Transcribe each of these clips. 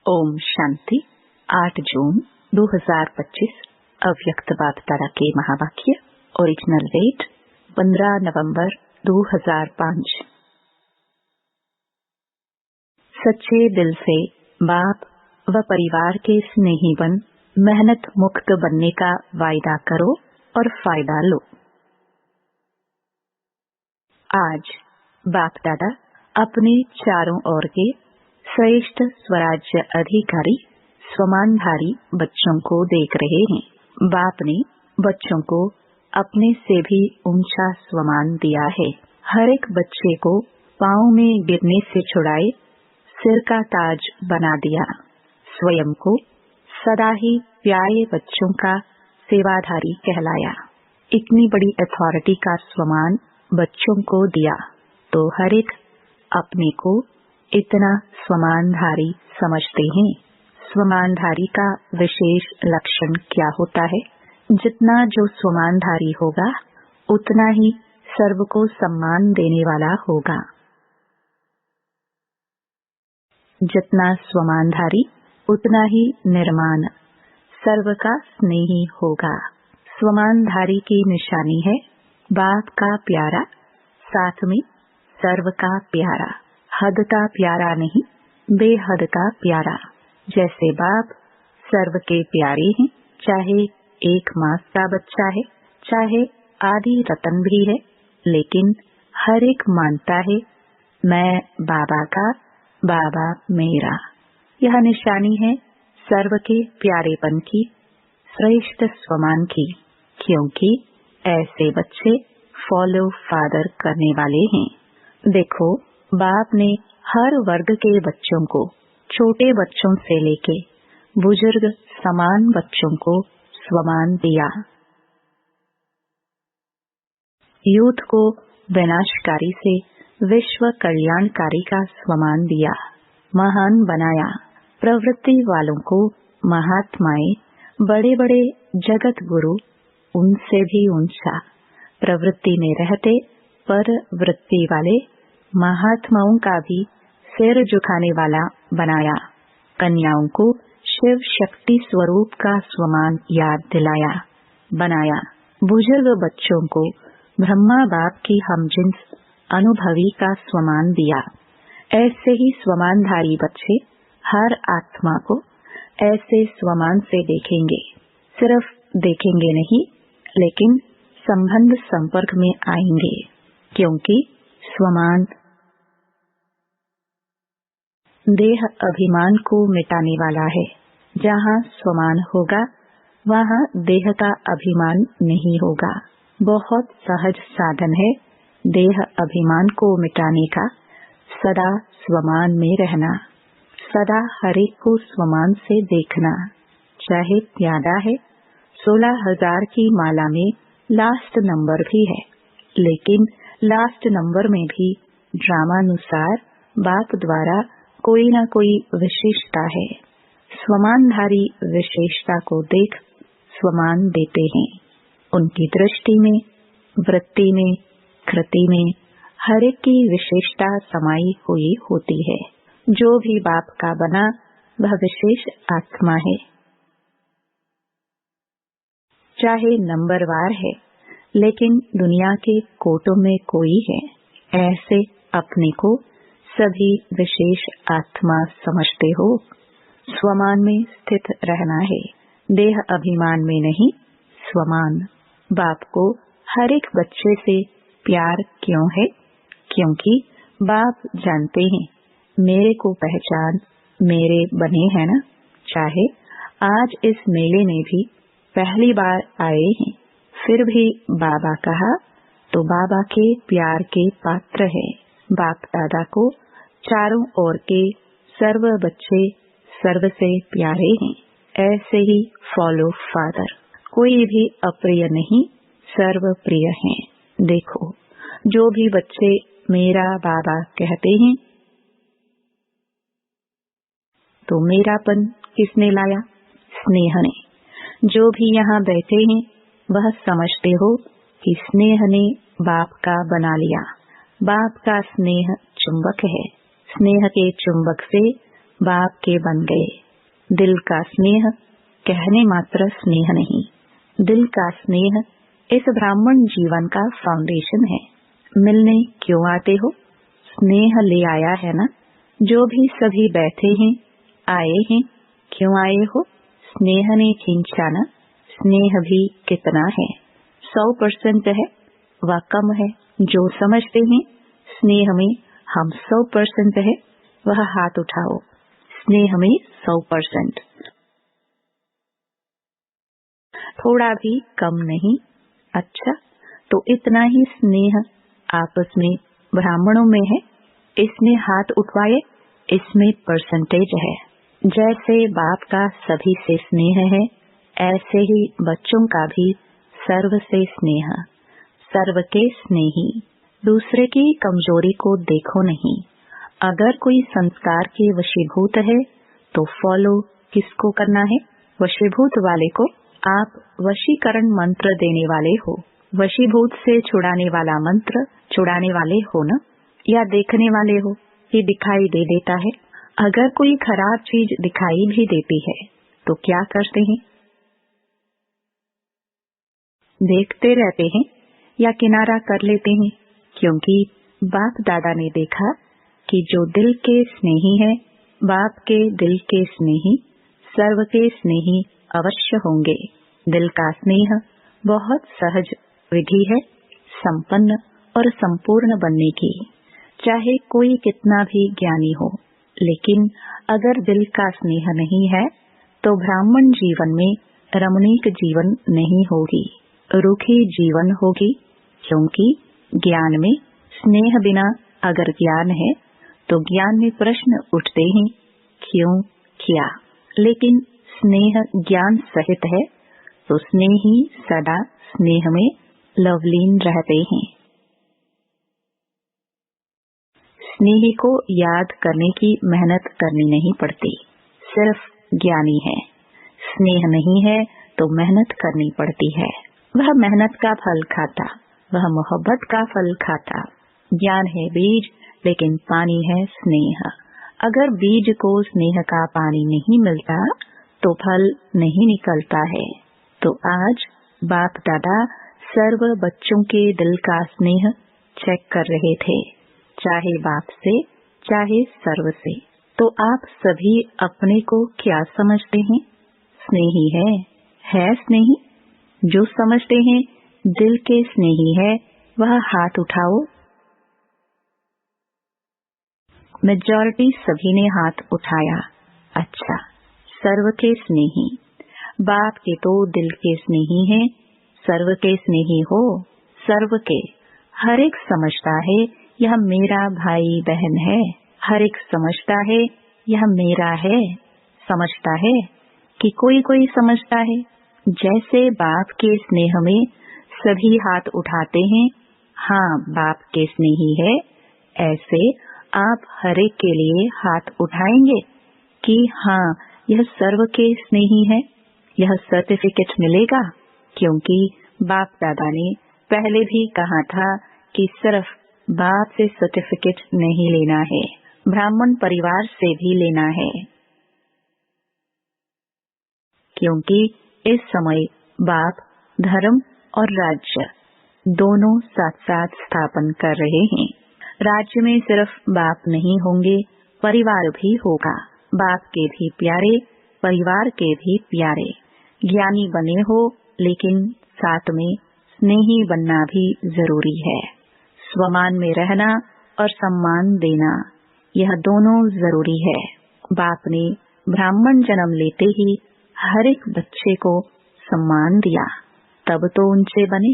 ओम शांति। 8 जून 2025 अव्यक्त बात तारा के महावाक्य। ओरिजिनल डेट 15 नवंबर 2005। सच्चे दिल से बाप व परिवार के स्नेही बन मेहनत मुक्त बनने का वायदा करो और फायदा लो। आज बाप दादा अपने चारों ओर के श्रेष्ठ स्वराज्य अधिकारी स्वमानधारी बच्चों को देख रहे हैं। बाप ने बच्चों को अपने से भी ऊंचा स्वमान दिया है। हर एक बच्चे को पांव में गिरने से छुड़ाए सिर का ताज बना दिया। स्वयं को सदा ही प्यारे बच्चों का सेवाधारी कहलाया। इतनी बड़ी अथॉरिटी का स्वमान बच्चों को दिया तो हर एक अपने को इतना स्वमानधारी समझते हैं। स्वमानधारी का विशेष लक्षण क्या होता है? जितना जो स्वमानधारी होगा उतना ही सर्व को सम्मान देने वाला होगा। जितना स्वमानधारी उतना ही निर्माण सर्व का स्नेही होगा। स्वमानधारी की निशानी है बाप का प्यारा, साथ में सर्व का प्यारा। हद का प्यारा नहीं, बेहद का प्यारा। जैसे बाप सर्व के प्यारे हैं, चाहे 1 मास का बच्चा है, चाहे आदि रतन भी है, लेकिन हर एक मानता है मैं बाबा का, बाबा मेरा। यह निशानी है सर्व के प्यारेपन की, श्रेष्ठ स्वमान की, क्योंकि ऐसे बच्चे फॉलो फादर करने वाले हैं। देखो, बाप ने हर वर्ग के बच्चों को, छोटे बच्चों से लेके बुजुर्ग समान बच्चों को स्वमान दिया। यूथ को विनाशकारी से विश्व कल्याणकारी का स्वमान दिया, महान बनाया। प्रवृत्ति वालों को महात्माएं, बड़े बड़े जगत गुरु उनसे भी ऊंचा, प्रवृत्ति में रहते पर वृत्ति वाले महात्माओं का भी सिर झुकाने वाला बनाया। कन्याओं को शिव शक्ति स्वरूप का स्वमान याद दिलाया, बनाया। बुजुर्ग बच्चों को ब्रह्मा बाप की हमजिन्स अनुभवी का स्वमान दिया। ऐसे ही स्वमानधारी बच्चे हर आत्मा को ऐसे स्वमान से देखेंगे। सिर्फ देखेंगे नहीं, लेकिन संबंध संपर्क में आएंगे, क्योंकि स्वमान देह अभिमान को मिटाने वाला है। जहाँ स्वमान होगा वहाँ देह का अभिमान नहीं होगा। बहुत सहज साधन है देह अभिमान को मिटाने का, सदा स्वमान में रहना, सदा हर एक को स्वमान से देखना। चाहे प्यादा है, 16,000 की माला में लास्ट नंबर भी है, लेकिन लास्ट नंबर में भी ड्रामानुसार बाप द्वारा कोई न कोई विशेषता है। स्वमानधारी विशेषता को देख स्वमान देते हैं। उनकी दृष्टि में, वृत्ति में, कृति में हर एक की विशेषता समाई हुई होती है। जो भी बाप का बना वह विशेष आत्मा है। चाहे नंबरवार है, लेकिन दुनिया के कोटों में कोई है। ऐसे अपने को सभी विशेष आत्मा समझते हो। स्वमान में स्थित रहना है, देह अभिमान में नहीं। स्वमान। बाप को हर एक बच्चे से प्यार क्यों है? क्योंकि बाप जानते हैं मेरे को पहचान मेरे बने हैं ना। चाहे आज इस मेले में भी पहली बार आए हैं, फिर भी बाबा कहा तो बाबा के प्यार के पात्र है। बाप दादा को चारों ओर के सर्व बच्चे सर्व से प्यारे हैं। ऐसे ही फॉलो फादर। कोई भी अप्रिय नहीं, सर्व प्रिय हैं। देखो, जो भी बच्चे मेरा बाबा कहते हैं तो मेरापन किसने लाया? स्नेह ने। जो भी यहाँ बैठे हैं वह समझते हो कि स्नेह ने बाप का बना लिया। बाप का स्नेह चुंबक है। स्नेह के चुंबक से बाप के बन गए। दिल का स्नेह कहने मात्र स्नेह नहीं, दिल का स्नेह इस ब्राह्मण जीवन का फाउंडेशन है। मिलने क्यों आते हो? स्नेह ले आया है ना। जो भी सभी बैठे हैं, आए हैं, क्यों आए हो? स्नेह ने खींचा ना। स्नेह भी कितना है? 100% है व कम है? जो समझते हैं स्नेह में हम 100% है, वह हाथ उठाओ। स्नेह में 100%, थोड़ा भी कम नहीं। अच्छा, तो इतना ही स्नेह आपस में ब्राह्मणों में है, इसमें हाथ उठवाए, इसमें परसेंटेज है। जैसे बाप का सभी से स्नेह है, ऐसे ही बच्चों का भी सर्व से स्नेह। सर्व के स्नेही। दूसरे की कमजोरी को देखो नहीं। अगर कोई संस्कार के वशीभूत है तो फॉलो किसको करना है? वशीभूत वाले को। आप वशीकरण मंत्र देने वाले हो, वशीभूत से छुड़ाने वाला मंत्र छुड़ाने वाले हो न, या देखने वाले हो कि दिखाई दे देता है? अगर कोई खराब चीज दिखाई भी देती है तो क्या करते हैं? देखते रहते हैं या किनारा कर लेते हैं? क्योंकि बाप दादा ने देखा कि जो दिल के स्नेही है, बाप के दिल के स्नेही सर्व के स्नेही अवश्य होंगे। दिल का स्नेह बहुत सहज विधि है संपन्न और संपूर्ण बनने की। चाहे कोई कितना भी ज्ञानी हो, लेकिन अगर दिल का स्नेह नहीं है तो ब्राह्मण जीवन में रमणीक जीवन नहीं होगी, रूखी जीवन होगी। क्योंकि ज्ञान में स्नेह बिना अगर ज्ञान है तो ज्ञान में प्रश्न उठते हैं, क्यों, क्या। लेकिन स्नेह ज्ञान सहित है तो स्नेही सदा स्नेह में लवलीन रहते हैं। स्नेही को याद करने की मेहनत करनी नहीं पड़ती, सिर्फ ज्ञानी है। स्नेह नहीं है तो मेहनत करनी पड़ती है। वह मेहनत का फल खाता, वह मोहब्बत का फल खाता। ज्ञान है बीज, लेकिन पानी है स्नेह। अगर बीज को स्नेह का पानी नहीं मिलता तो फल नहीं निकलता है। तो आज बाप दादा सर्व बच्चों के दिल का स्नेह चेक कर रहे थे, चाहे बाप से चाहे सर्व से। तो आप सभी अपने को क्या समझते हैं? स्नेही है स्नेही? जो समझते हैं दिल के स्नेही है वह हाथ उठाओ। मेजॉरिटी सभी ने हाथ उठाया। अच्छा, सर्व के स्नेही। बाप के तो दिल के स्नेही हैं, सर्व के स्नेही हो। सर्व के हर एक समझता है यह मेरा भाई बहन है, हर एक समझता है यह मेरा है। समझता है कि कोई समझता है। जैसे बाप के स्नेह में सभी हाथ उठाते हैं, हाँ बाप के स्नेही है, ऐसे आप हर एक के लिए हाथ उठाएंगे कि हाँ यह सर्व के स्नेही है। यह सर्टिफिकेट मिलेगा, क्योंकि बाप दादा ने पहले भी कहा था कि सिर्फ बाप से सर्टिफिकेट नहीं लेना है, ब्राह्मण परिवार से भी लेना है। क्योंकि इस समय बाप धर्म और राज्य दोनों साथ साथ स्थापन कर रहे हैं। राज्य में सिर्फ बाप नहीं होंगे, परिवार भी होगा। बाप के भी प्यारे, परिवार के भी प्यारे। ज्ञानी बने हो, लेकिन साथ में स्नेही बनना भी जरूरी है। स्वमान में रहना और सम्मान देना, यह दोनों जरूरी है। बाप ने ब्राह्मण जन्म लेते ही हर एक बच्चे को सम्मान दिया, तब तो ऊंचे बने।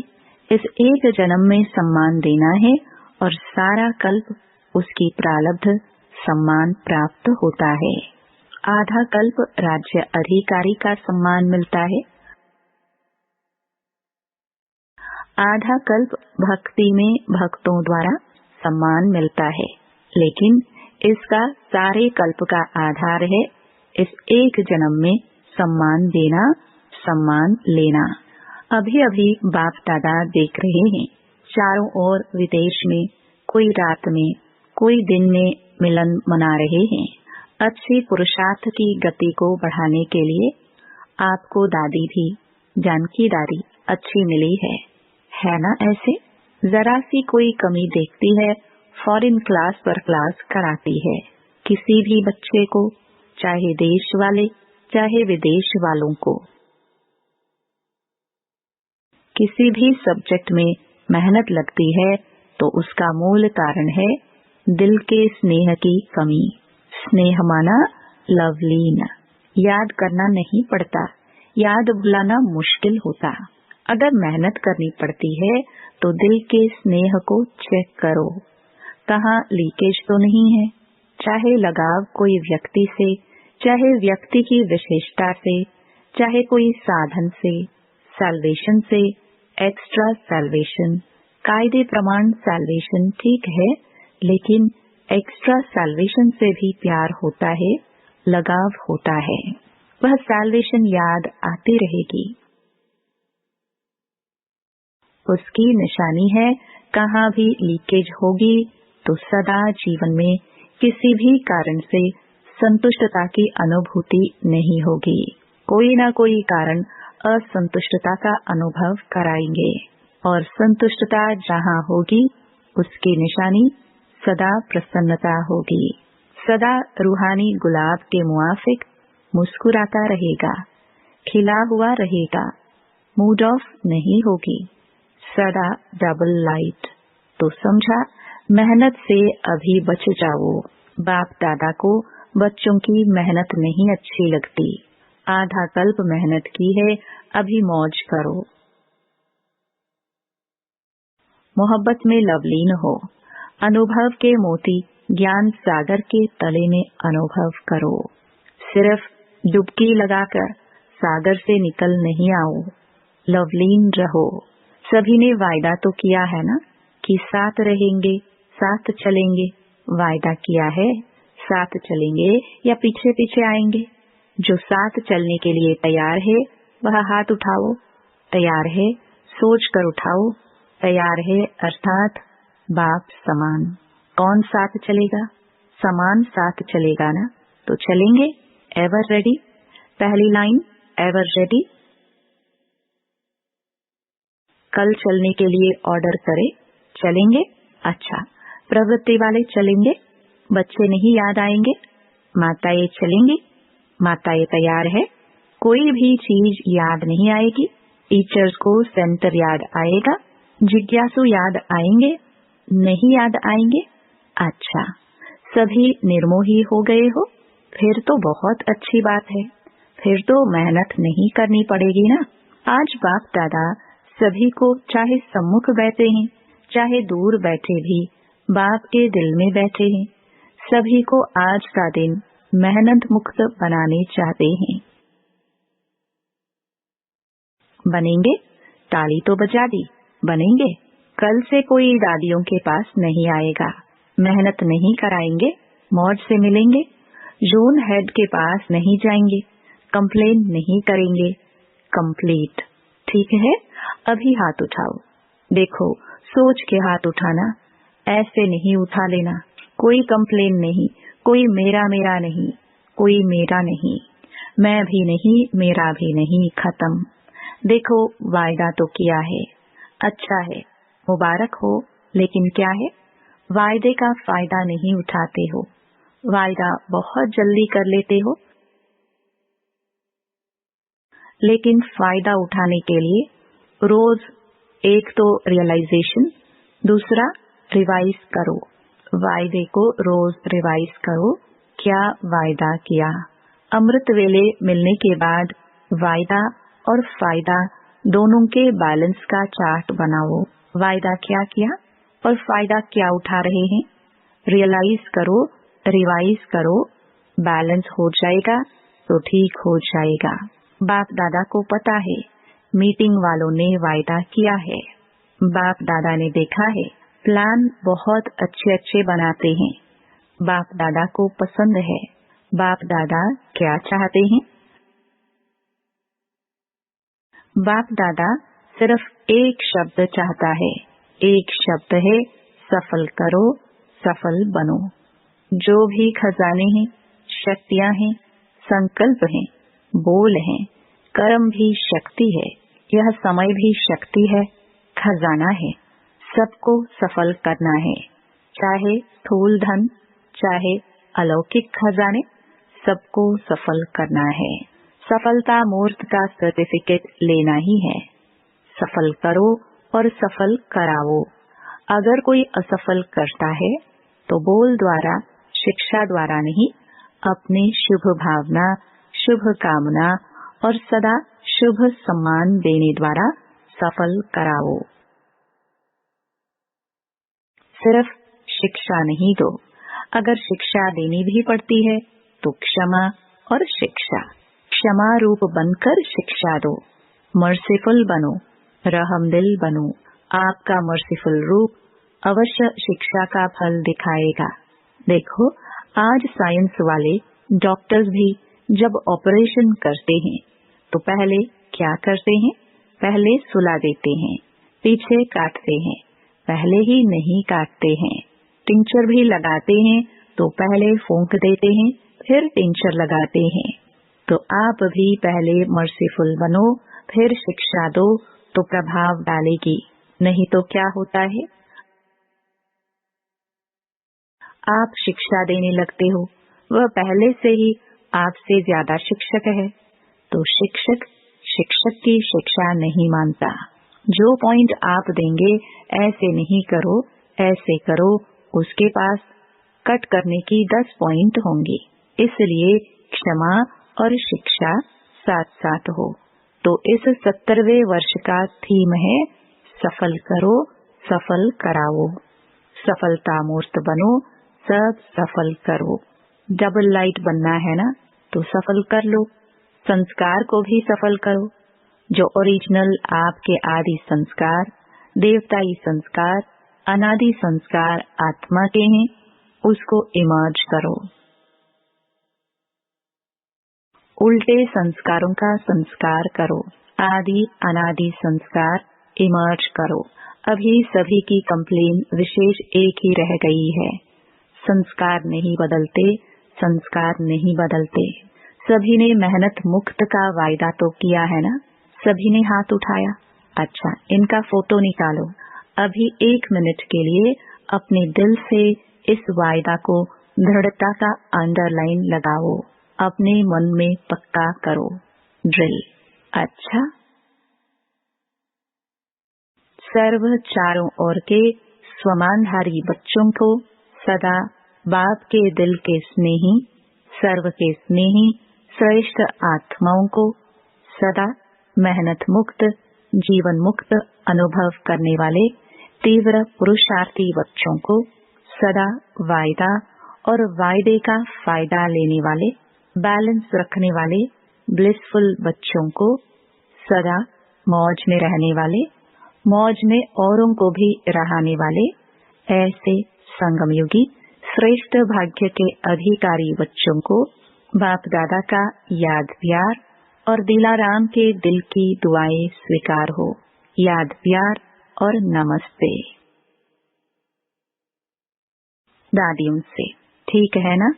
इस एक जन्म में सम्मान देना है और सारा कल्प उसकी प्रारब्ध सम्मान प्राप्त होता है। आधा कल्प राज्य अधिकारी का सम्मान मिलता है, आधा कल्प भक्ति में भक्तों द्वारा सम्मान मिलता है। लेकिन इसका सारे कल्प का आधार है इस एक जन्म में सम्मान देना, सम्मान लेना। अभी अभी बाप दादा देख रहे हैं, चारों ओर विदेश में कोई रात में कोई दिन में मिलन मना रहे हैं। अच्छे पुरुषार्थ की गति को बढ़ाने के लिए आपको दादी भी जानकीदारी अच्छी मिली है ना? ऐसे जरा सी कोई कमी देखती है, फॉरेन क्लास पर क्लास कराती है। किसी भी बच्चे को, चाहे देश वाले चाहे विदेश वालों को, किसी भी सब्जेक्ट में मेहनत लगती है तो उसका मूल कारण है दिल के स्नेह की कमी। स्नेह माना लवलीन। याद करना नहीं पड़ता, याद भुलाना मुश्किल होता। अगर मेहनत करनी पड़ती है तो दिल के स्नेह को चेक करो, कहाँ लीकेज तो नहीं है। चाहे लगाव कोई व्यक्ति से, चाहे व्यक्ति की विशेषता से, चाहे कोई साधन से, सैल्वेशन से, एक्स्ट्रा सैल्वेशन, कायदे प्रमाण सैल्वेशन ठीक है, लेकिन एक्स्ट्रा सैल्वेशन से भी प्यार होता है, लगाव होता है। वह सैल्वेशन याद आती रहेगी। उसकी निशानी है कहाँ भी लीकेज होगी तो सदा जीवन में किसी भी कारण से संतुष्टता की अनुभूति नहीं होगी। कोई ना कोई कारण असंतुष्टता का अनुभव कराएंगे, और संतुष्टता जहाँ होगी उसकी निशानी सदा प्रसन्नता होगी। सदा रूहानी गुलाब के मुआफिक मुस्कुराता रहेगा, खिला हुआ रहेगा, मूड ऑफ नहीं होगी, सदा डबल लाइट। तो समझा, मेहनत से अभी बच जाओ। बाप दादा को बच्चों की मेहनत नहीं अच्छी लगती। आधा कल्प मेहनत की है, अभी मौज करो। मोहब्बत में लवलीन हो। अनुभव के मोती ज्ञान सागर के तले में अनुभव करो। सिर्फ डुबकी लगाकर सागर से निकल नहीं आओ, लवलीन रहो। सभी ने वायदा तो किया है ना कि साथ रहेंगे, साथ चलेंगे। वायदा किया है, साथ चलेंगे या पीछे पीछे आएंगे। जो साथ चलने के लिए तैयार है वह हाथ उठाओ। तैयार है सोच कर उठाओ। तैयार है अर्थात बाप समान। कौन साथ चलेगा? समान साथ चलेगा ना, तो चलेंगे। Ever ready. पहली लाइन, एवर रेडी। कल चलने के लिए ऑर्डर करें, चलेंगे। अच्छा, प्रवृत्ति वाले चलेंगे, बच्चे नहीं याद आएंगे। माताएं चलेंगी, माताएं तैयार है। कोई भी चीज याद नहीं आएगी। टीचर्स को सेंटर याद आएगा, जिज्ञासु याद आएंगे, नहीं याद आएंगे। अच्छा, सभी निर्मोही हो गए हो, फिर तो बहुत अच्छी बात है। फिर तो मेहनत नहीं करनी पड़ेगी ना। आज बाप दादा सभी को, चाहे सम्मुख बैठे हैं चाहे दूर बैठे भी, बाप के दिल में बैठे हैं, सभी को आज का दिन मेहनत मुक्त बनाने चाहते हैं। बनेंगे? ताली तो बजा दी, बनेंगे। कल से कोई दादियों के पास नहीं आएगा, मेहनत नहीं कराएंगे, मौज से मिलेंगे। जोन हेड के पास नहीं जाएंगे, कंप्लेन नहीं करेंगे। कंप्लीट। ठीक है, अभी हाथ उठाओ। देखो, सोच के हाथ उठाना, ऐसे नहीं उठा लेना। कोई कंप्लेन नहीं, कोई मेरा मेरा नहीं, कोई मेरा नहीं, मैं भी नहीं, मेरा भी नहीं, खत्म। देखो, वायदा तो किया है, अच्छा है, मुबारक हो, लेकिन क्या है? वायदे का फायदा नहीं उठाते हो। वायदा बहुत जल्दी कर लेते हो, लेकिन फायदा उठाने के लिए रोज एक तो रियलाइजेशन, दूसरा रिवाइज करो। वायदे को रोज रिवाइज करो। क्या वायदा किया? अमृत वेले मिलने के बाद वायदा और फायदा दोनों के बैलेंस का चार्ट बनाओ। वायदा क्या किया और फायदा क्या उठा रहे हैं, रियलाइज करो, रिवाइज करो। बैलेंस हो जाएगा तो ठीक हो जाएगा। बाप दादा को पता है, मीटिंग वालों ने वायदा किया है। बाप दादा ने देखा है, प्लान बहुत अच्छे अच्छे बनाते हैं। बाप दादा को पसंद है। बाप दादा क्या चाहते हैं? बाप दादा सिर्फ एक शब्द चाहता है। एक शब्द है, सफल करो, सफल बनो। जो भी खजाने हैं शक्तियां हैं, संकल्प हैं, बोल हैं, कर्म भी शक्ति है, यह समय भी शक्ति है, खजाना है। सबको सफल करना है, चाहे स्थूल धन, चाहे अलौकिक खजाने, सबको सफल करना है। सफलता मूर्त का सर्टिफिकेट लेना ही है। सफल करो और सफल कराओ। अगर कोई असफल करता है तो बोल द्वारा, शिक्षा द्वारा नहीं, अपनी शुभ भावना, शुभ कामना और सदा शुभ सम्मान देने द्वारा सफल कराओ। सिर्फ शिक्षा नहीं दो, अगर शिक्षा देनी भी पड़ती है तो क्षमा और शिक्षा। क्षमा रूप बनकर शिक्षा दो। मर्सीफुल बनो, रहमदिल बनो। आपका मर्सीफुल रूप अवश्य शिक्षा का फल दिखाएगा। देखो, आज साइंस वाले डॉक्टर्स भी जब ऑपरेशन करते हैं तो पहले क्या करते हैं? पहले सुला देते हैं, पीछे काटते हैं, पहले ही नहीं काटते हैं। टिंचर भी लगाते हैं तो पहले फूंक देते हैं, फिर टिंचर लगाते हैं। तो आप भी पहले मर्सीफुल बनो, फिर शिक्षा दो तो प्रभाव डालेगी। नहीं तो क्या होता है? आप शिक्षा देने लगते हो, वह पहले से ही आपसे ज्यादा शिक्षक है, तो शिक्षक शिक्षक की शिक्षा नहीं मानता। जो पॉइंट आप देंगे, ऐसे नहीं करो, ऐसे करो, उसके पास कट करने की 10 पॉइंट होंगे। इसलिए क्षमा और शिक्षा साथ साथ हो। तो इस 70वें वर्ष का थीम है सफल करो, सफल कराओ। सफलता मूर्त बनो, सब सफल करो। डबल लाइट बनना है ना, तो सफल कर लो। संस्कार को भी सफल करो। जो ओरिजिनल आपके आदि संस्कार, देवताई संस्कार, अनादि संस्कार आत्मा के हैं, उसको इमर्ज करो। उल्टे संस्कारों का संस्कार करो। आदि अनादि संस्कार इमर्ज करो। अभी सभी की कंप्लेन विशेष एक ही रह गई है, संस्कार नहीं बदलते, संस्कार नहीं बदलते। सभी ने मेहनत मुक्त का वायदा तो किया है ना? सभी ने हाथ उठाया। अच्छा, इनका फोटो निकालो। अभी 1 मिनट के लिए अपने दिल से इस वायदा को दृढ़ता का अंडरलाइन लगाओ, अपने मन में पक्का करो। ड्रिल। अच्छा, सर्व चारों ओर के स्वमानधारी बच्चों को सदा बाप के दिल के स्नेही, सर्व के स्नेही श्रेष्ठ आत्माओं को सदा मेहनत मुक्त, जीवन मुक्त अनुभव करने वाले तीव्र पुरुषार्थी बच्चों को सदा वायदा और वायदे का फायदा लेने वाले, बैलेंस रखने वाले ब्लिसफुल बच्चों को सदा मौज में रहने वाले, मौज में औरों को भी रहाने वाले, ऐसे संगमयुगी श्रेष्ठ भाग्य के अधिकारी बच्चों को बाप दादा का याद प्यार और दिलाराम के दिल की दुआएं स्वीकार हो। याद प्यार और नमस्ते। दादियों से ठीक है ना?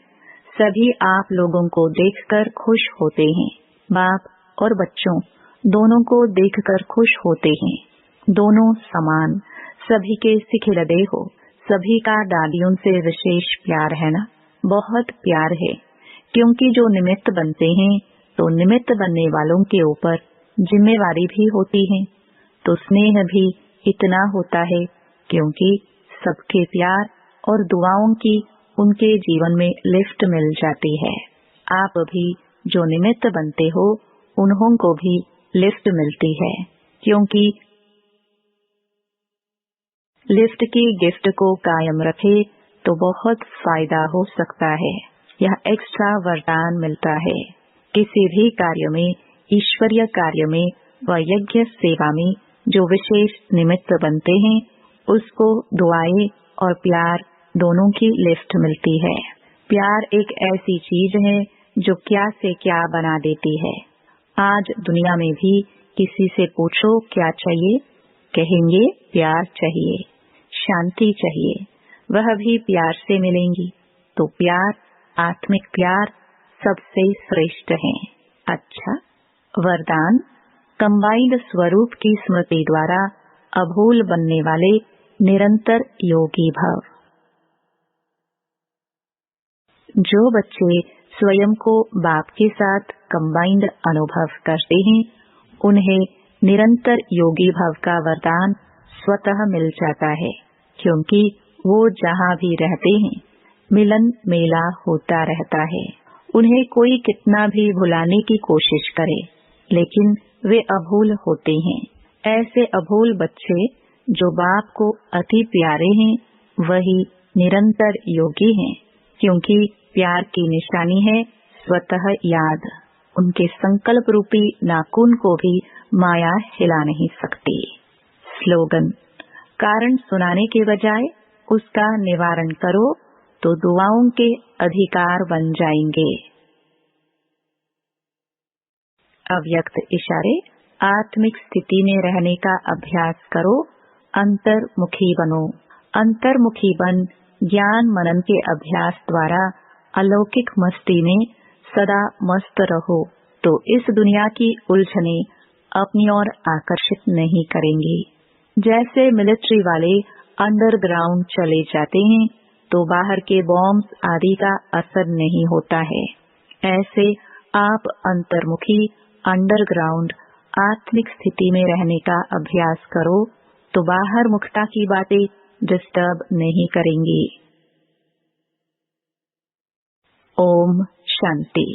सभी आप लोगों को देखकर खुश होते हैं। बाप और बच्चों दोनों को देखकर खुश होते हैं। दोनों समान, सभी के सिखिलदे हो। सभी का दादियों से विशेष प्यार है ना? बहुत प्यार है, क्योंकि जो निमित्त बनते हैं तो निमित्त बनने वालों के ऊपर जिम्मेवारी भी होती है, तो स्नेह भी इतना होता है, क्योंकि सबके प्यार और दुआओं की उनके जीवन में लिफ्ट मिल जाती है। आप भी जो निमित्त बनते हो, उन्हों को भी लिफ्ट मिलती है, क्योंकि लिफ्ट की गिफ्ट को कायम रखे तो बहुत फायदा हो सकता है। यह एक्स्ट्रा वरदान मिलता है। किसी भी कार्य में, ईश्वरीय कार्य में व यज्ञ सेवा में जो विशेष निमित्त बनते हैं, उसको दुआएं और प्यार दोनों की लिफ्ट मिलती है। प्यार एक ऐसी चीज है जो क्या से क्या बना देती है। आज दुनिया में भी किसी से पूछो क्या चाहिए, कहेंगे प्यार चाहिए, शांति चाहिए, वह भी प्यार से मिलेंगी। तो प्यार, आत्मिक प्यार सबसे श्रेष्ठ हैं। अच्छा, वरदान कंबाइंड स्वरूप की स्मृति द्वारा अभूल बनने वाले निरंतर योगी भव। जो बच्चे स्वयं को बाप के साथ कंबाइंड अनुभव करते हैं, उन्हें निरंतर योगी भव का वरदान स्वतः मिल जाता है, क्योंकि वो जहाँ भी रहते हैं मिलन मेला होता रहता है। उन्हें कोई कितना भी भुलाने की कोशिश करे, लेकिन वे अभूल होते हैं। ऐसे अभूल बच्चे जो बाप को अति प्यारे हैं, वही निरंतर योगी हैं, क्योंकि प्यार की निशानी है स्वतः याद। उनके संकल्प रूपी नाखून को भी माया हिला नहीं सकती। स्लोगन: कारण सुनाने के बजाय उसका निवारण करो तो दुआओं के अधिकार बन जाएंगे। अव्यक्त इशारे: आत्मिक स्थिति में रहने का अभ्यास करो, अंतर्मुखी बनो। अंतर्मुखी बन ज्ञान मनन के अभ्यास द्वारा अलौकिक मस्ती में सदा मस्त रहो, तो इस दुनिया की उलझने अपनी ओर आकर्षित नहीं करेंगी। जैसे मिलिट्री वाले अंडरग्राउंड चले जाते हैं तो बाहर के बॉम्ब्स आदि का असर नहीं होता है, ऐसे आप अंतर्मुखी अंडरग्राउंड आत्मिक स्थिति में रहने का अभ्यास करो तो बाहर मुखता की बातें डिस्टर्ब नहीं करेंगी। ओम शांति।